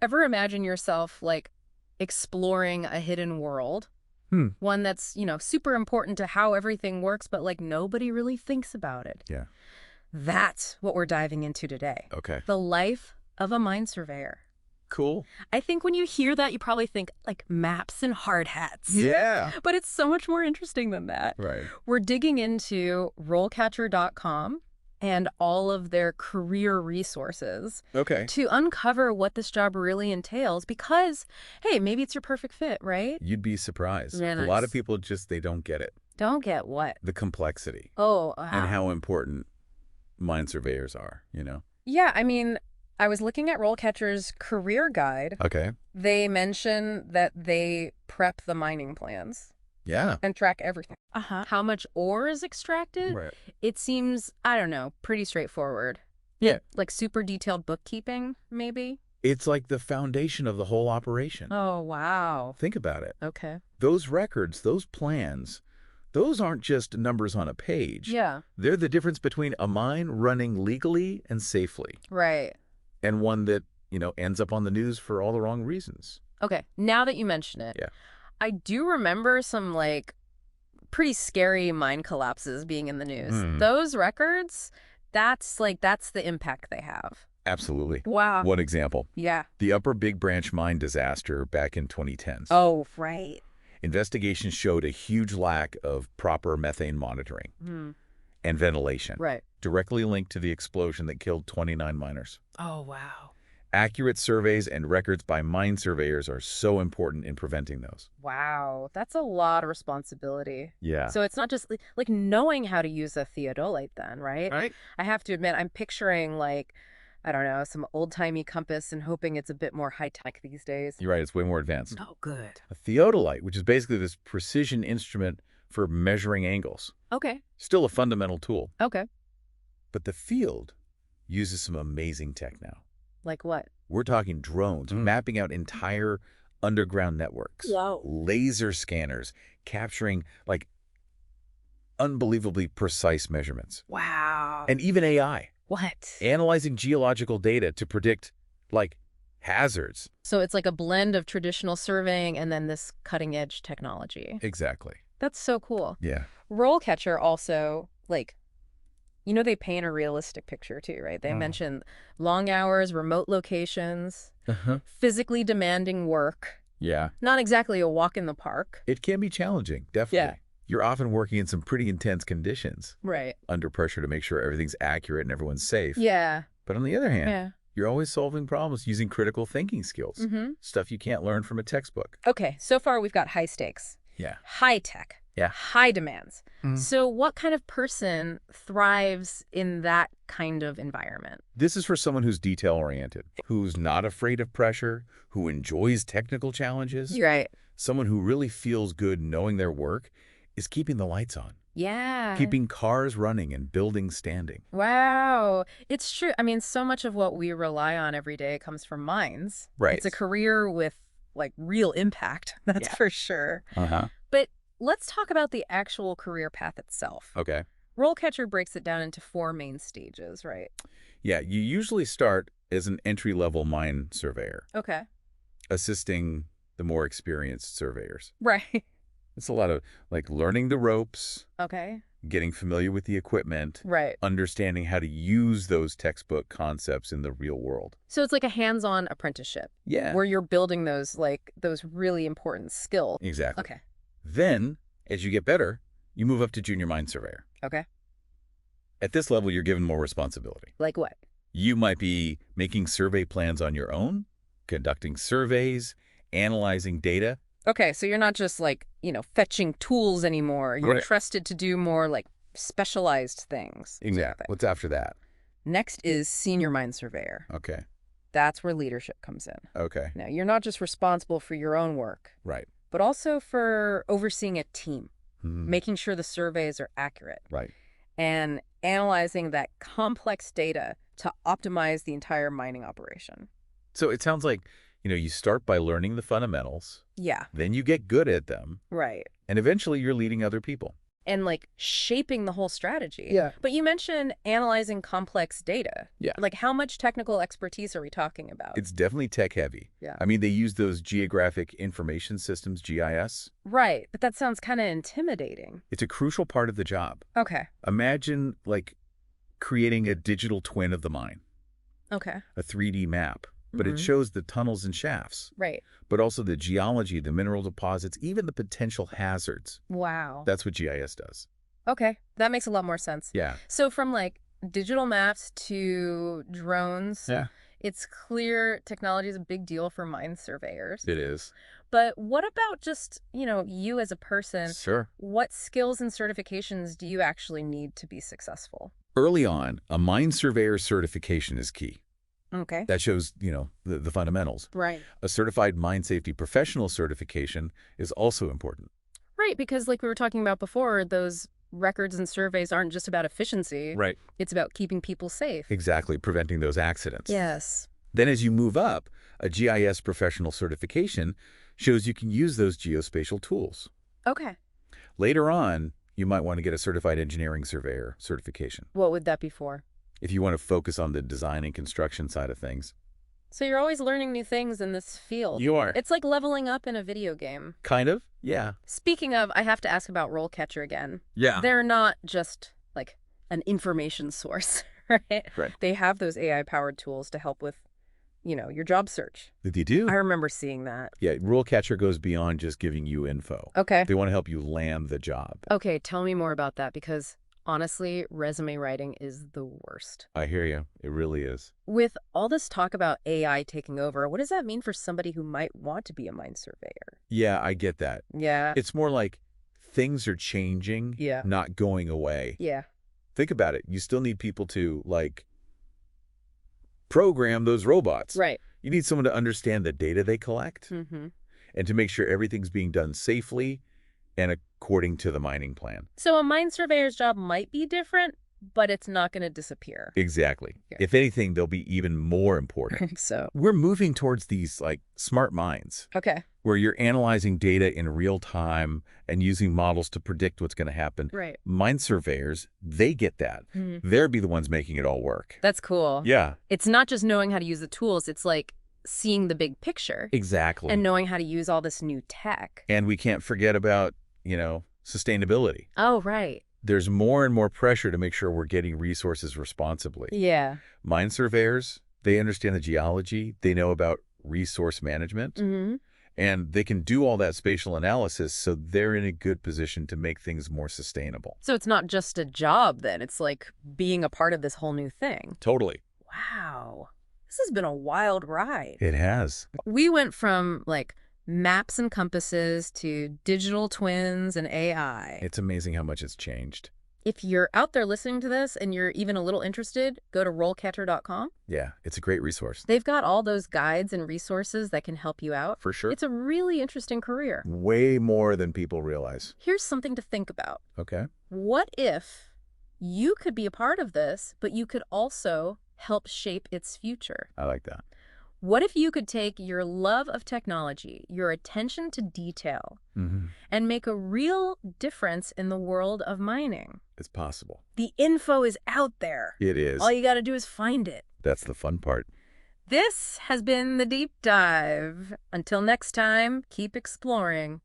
Ever imagine yourself, like, exploring a hidden world? One that's, super important to how everything works, but, like, nobody really thinks about it. Yeah. That's what we're diving into today. Okay. The life of a mine surveyor. Cool. I think when you hear that, you probably think, like, maps and hard hats. Yeah. But it's so much more interesting than that. Right. We're digging into RoleCatcher.com and all of their career resources Okay. to uncover what this job really entails because, hey, maybe it's your perfect fit, right? You'd be surprised. Yeah, A lot of nice. people just, they don't get it. Don't get what? The complexity Oh, wow. and how important mine surveyors are, Yeah, I mean, I was looking at RoleCatcher's career guide. Okay. They mention that they prep the mining plans Yeah. and track everything. How much ore is extracted? Right. It seems, I don't know, pretty straightforward. Yeah. Like super detailed bookkeeping, maybe? It's like the foundation of the whole operation. Oh, wow. Think about it. Okay. Those records, those plans, those aren't just numbers on a page. Yeah. They're the difference between a mine running legally and safely Right. and one that, ends up on the news for all the wrong reasons. Okay. Now that you mention it, Yeah. I do remember some, like, pretty scary mine collapses being in the news. Those records, that's the impact they have. Absolutely. Wow. One example, Yeah. the Upper Big Branch mine disaster back in 2010s. Oh, right. Investigations showed a huge lack of proper methane monitoring and ventilation, Right. directly linked to the explosion that killed 29 miners. Oh, wow. Accurate surveys and records by mine surveyors are so important in preventing those. Wow. That's a lot of responsibility. Yeah. So it's not just like knowing how to use a theodolite then, right? Right? I have to admit, I'm picturing like, I don't know, some old-timey compass and hoping it's a bit more high-tech these days. You're right. It's way more advanced. Oh, good. A theodolite, which is basically this precision instrument for measuring angles, Okay. still a fundamental tool. Okay. But the field uses some amazing tech now. Like what? We're talking drones mapping out entire underground networks. Wow. Laser scanners capturing like unbelievably precise measurements. Wow. And even AI What? analyzing geological data to predict like hazards. So it's like a blend of traditional surveying and then this cutting-edge technology. Exactly. That's so cool. Yeah. RoleCatcher also, like, they paint a realistic picture too, right? They mention long hours, remote locations, physically demanding work. Yeah. Not exactly a walk in the park. It can be challenging, definitely. Yeah. You're often working in some pretty intense conditions, Right. under pressure to make sure everything's accurate and everyone's safe. Yeah. But on the other hand, Yeah. you're always solving problems using critical thinking skills, stuff you can't learn from a textbook. Okay, so far we've got high stakes, Yeah. high tech, Yeah. high demands. So what kind of person thrives in that kind of environment? This is for someone who's detail-oriented, who's not afraid of pressure, who enjoys technical challenges, Right. someone who really feels good knowing their work is keeping the lights on, Yeah. keeping cars running and buildings standing. Wow. It's true. I mean, so much of what we rely on every day comes from mines. Right. It's a career with, like, real impact. That's for sure. Uh-huh. But let's talk about the actual career path itself. Okay. RoleCatcher breaks it down into 4 main stages, right? Yeah, you usually start as an entry-level mine surveyor, Okay. assisting the more experienced surveyors. Right. It's a lot of, like, learning the ropes, Okay. getting familiar with the equipment, Right. understanding how to use those textbook concepts in the real world. So it's like a hands-on apprenticeship Yeah. where you're building those really important skills. Exactly. Okay. Then, as you get better, you move up to junior mine surveyor. Okay. At this level, you're given more responsibility. Like what? You might be making survey plans on your own, conducting surveys, analyzing data. Okay, so you're not just fetching tools anymore. You're Right. trusted to do more like specialized things. Exactly. What's after that? Next is senior mine surveyor. Okay. That's where leadership comes in. Okay. Now, you're not just responsible for your own work, Right. but also for overseeing a team, Mhm. making sure the surveys are accurate, Right. and analyzing that complex data to optimize the entire mining operation. So it sounds like, you start by learning the fundamentals, Yeah, then you get good at them, right. and eventually you're leading other people. and like shaping the whole strategy. Yeah. But you mentioned analyzing complex data. Yeah. Like how much technical expertise are we talking about? It's definitely tech heavy. Yeah. I mean, they use those geographic information systems, GIS. Right. But that sounds kind of intimidating. It's a crucial part of the job. Okay. Imagine like creating a digital twin of the mine, Okay. a 3D map, but it shows the tunnels and shafts, Right. but also the geology, the mineral deposits, even the potential hazards. Wow. That's what GIS does. Okay. That makes a lot more sense. Yeah. So from like digital maps to drones, Yeah. it's clear technology is a big deal for mine surveyors. It is. But what about just, you as a person? Sure. What skills and certifications do you actually need to be successful? Early on, a mine surveyor certification is key. Okay. That shows, the fundamentals. Right. A certified mine safety professional certification is also important. Right, because like we were talking about before, those records and surveys aren't just about efficiency. Right. It's about keeping people safe. Exactly, preventing those accidents. Yes. Then as you move up, a GIS professional certification shows you can use those geospatial tools. Okay. Later on, you might want to get a certified engineering surveyor certification What would that be for? if you want to focus on the design and construction side of things. So you're always learning new things in this field. You are. It's like leveling up in a video game. Kind of, yeah. Speaking of, I have to ask about RoleCatcher again. Yeah. They're not just like an information source, right? Right. They have those AI-powered tools to help with, your job search. Did you do? I remember seeing that. Yeah, RoleCatcher goes beyond just giving you info. Okay. They want to help you land the job. Okay, tell me more about that because honestly, resume writing is the worst. I hear you. It really is. With all this talk about AI taking over, what does that mean for somebody who might want to be a mine surveyor? Yeah, I get that. Yeah. It's more like things are changing, Yeah. not going away. Yeah. Think about it. You still need people to, program those robots. Right. You need someone to understand the data they collect Mm-hmm. and to make sure everything's being done safely and according to the mining plan. So a mine surveyor's job might be different, but it's not going to disappear. Exactly. Yeah. If anything, they'll be even more important. So. We're moving towards these, smart mines Okay. where you're analyzing data in real time and using models to predict what's going to happen. Right. Mine surveyors, they get that. They'll be the ones making it all work. That's cool. Yeah. It's not just knowing how to use the tools. It's like seeing the big picture Exactly. and knowing how to use all this new tech. And we can't forget about, sustainability. Oh, right. There's more and more pressure to make sure we're getting resources responsibly. Yeah. Mine surveyors, they understand the geology, they know about resource management, Mm-hmm. and they can do all that spatial analysis, so they're in a good position to make things more sustainable. So it's not just a job then. It's like being a part of this whole new thing. Totally. Wow. This has been a wild ride. It has. We went from maps and compasses to digital twins and AI. It's amazing how much it's changed. If you're out there listening to this and you're even a little interested, go to RoleCatcher.com. Yeah, it's a great resource. They've got all those guides and resources that can help you out. For sure. It's a really interesting career. Way more than people realize. Here's something to think about. Okay. What if you could be a part of this, but you could also help shape its future? I like that. What if you could take your love of technology, your attention to detail, and make a real difference in the world of mining? It's possible. The info is out there. It is. All you got to do is find it. That's the fun part. This has been The Deep Dive. Until next time, keep exploring.